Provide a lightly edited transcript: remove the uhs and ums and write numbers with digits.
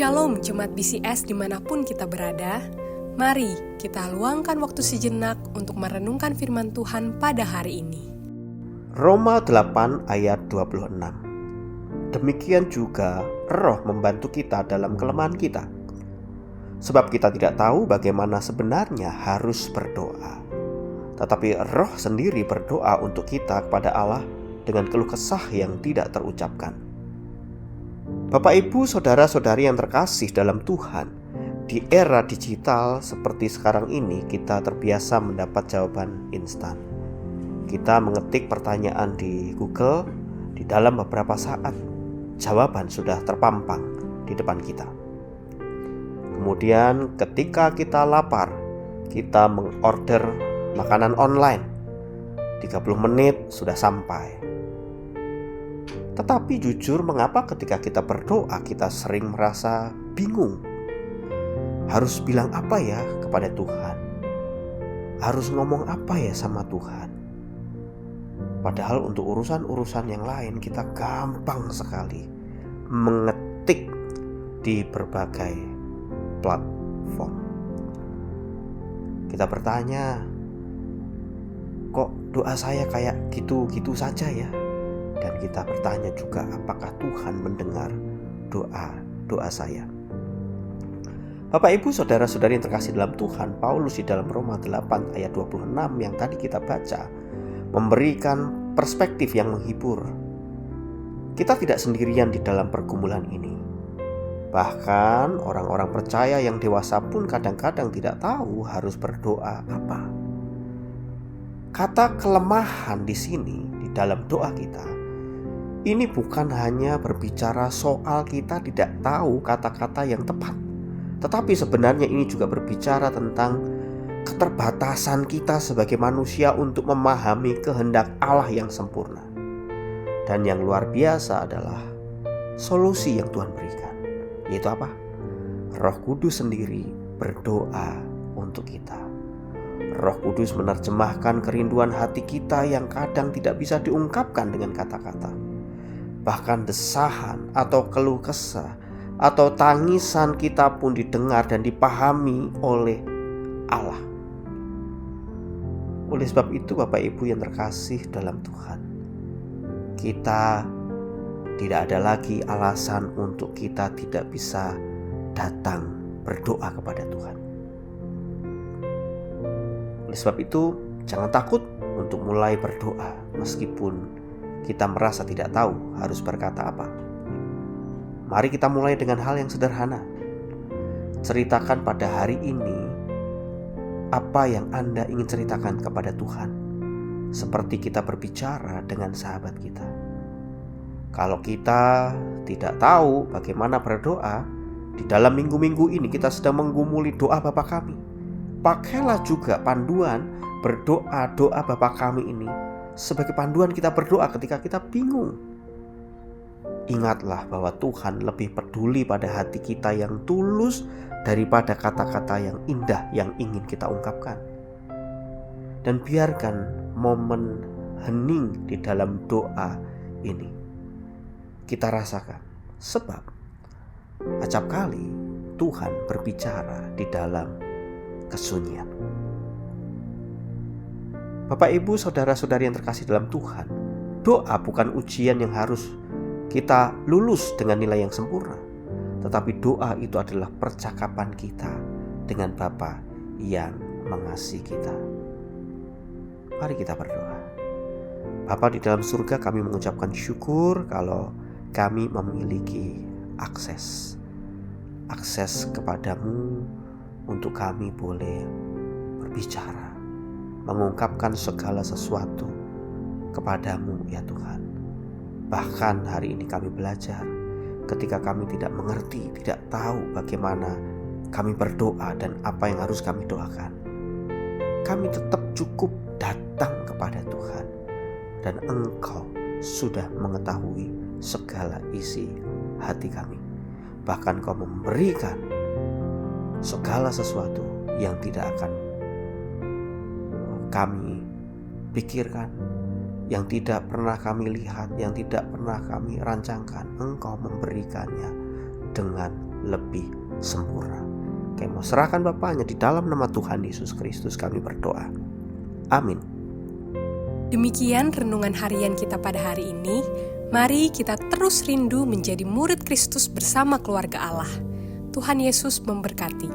Shalom Jemaat BCS dimanapun kita berada. Mari kita luangkan waktu sejenak untuk merenungkan firman Tuhan pada hari ini. Roma 8 ayat 26. Demikian juga Roh membantu kita dalam kelemahan kita. Sebab kita tidak tahu bagaimana sebenarnya harus berdoa. Tetapi Roh sendiri berdoa untuk kita kepada Allah dengan keluh kesah yang tidak terucapkan. Bapak, Ibu, saudara-saudari yang terkasih dalam Tuhan, di era digital seperti sekarang ini kita terbiasa mendapat jawaban instan. Kita mengetik pertanyaan di Google, di dalam beberapa saat jawaban sudah terpampang di depan kita. Kemudian ketika kita lapar, kita mengorder makanan online, 30 menit sudah sampai. Tetapi jujur, mengapa ketika kita berdoa kita sering merasa bingung? Harus bilang apa ya kepada Tuhan? Harus ngomong apa ya sama Tuhan? Padahal untuk urusan-urusan yang lain kita gampang sekali mengetik di berbagai platform. Kita bertanya, kok doa saya kayak gitu-gitu saja ya? Dan kita bertanya juga, apakah Tuhan mendengar doa saya? Bapak, Ibu, saudara-saudari yang terkasih dalam Tuhan, Paulus di dalam Roma 8 ayat 26 yang tadi kita baca memberikan perspektif yang menghibur. Kita tidak sendirian di dalam pergumulan ini. Bahkan orang-orang percaya yang dewasa pun kadang-kadang tidak tahu harus berdoa apa. Kata kelemahan di sini di dalam doa kita, ini bukan hanya berbicara soal kita tidak tahu kata-kata yang tepat, tetapi sebenarnya ini juga berbicara tentang keterbatasan kita sebagai manusia untuk memahami kehendak Allah yang sempurna. Dan yang luar biasa adalah solusi yang Tuhan berikan, yaitu apa? Roh Kudus sendiri berdoa untuk kita. Roh Kudus menerjemahkan kerinduan hati kita yang kadang tidak bisa diungkapkan dengan kata-kata. Bahkan desahan atau keluh kesah atau tangisan kita pun didengar dan dipahami oleh Allah. Oleh sebab itu, Bapak Ibu yang terkasih dalam Tuhan, kita tidak ada lagi alasan untuk kita tidak bisa datang berdoa kepada Tuhan. Oleh sebab itu, jangan takut untuk mulai berdoa meskipun kita merasa tidak tahu harus berkata apa. Mari kita mulai dengan hal yang sederhana. Ceritakan pada hari ini apa yang Anda ingin ceritakan kepada Tuhan, seperti kita berbicara dengan sahabat kita. Kalau kita tidak tahu bagaimana berdoa, di dalam minggu-minggu ini kita sedang menggumuli doa Bapa Kami. Pakailah juga panduan berdoa doa Bapa Kami ini sebagai panduan kita berdoa ketika kita bingung. Ingatlah bahwa Tuhan lebih peduli pada hati kita yang tulus daripada kata-kata yang indah yang ingin kita ungkapkan. Dan biarkan momen hening di dalam doa ini kita rasakan. Sebab acap kali Tuhan berbicara di dalam kesunyian. Bapak, Ibu, saudara-saudari yang terkasih dalam Tuhan, doa bukan ujian yang harus kita lulus dengan nilai yang sempurna. Tetapi doa itu adalah percakapan kita dengan Bapa yang mengasihi kita. Mari kita berdoa. Bapa di dalam surga, kami mengucapkan syukur kalau kami memiliki akses kepadamu untuk kami boleh berbicara, mengungkapkan segala sesuatu kepadamu ya Tuhan. Bahkan hari ini kami belajar ketika kami tidak mengerti, tidak tahu bagaimana kami berdoa dan apa yang harus kami doakan, kami tetap cukup datang kepada Tuhan. Dan Engkau sudah mengetahui segala isi hati kami. Bahkan Kau memberikan segala sesuatu yang tidak akan kami pikirkan, yang tidak pernah kami lihat, yang tidak pernah kami rancangkan. Engkau memberikannya dengan lebih sempurna. Kami mau serahkan Bapaknya di dalam nama Tuhan Yesus Kristus kami berdoa. Amin. Demikian renungan harian kita pada hari ini. Mari kita terus rindu menjadi murid Kristus bersama keluarga Allah. Tuhan Yesus memberkati.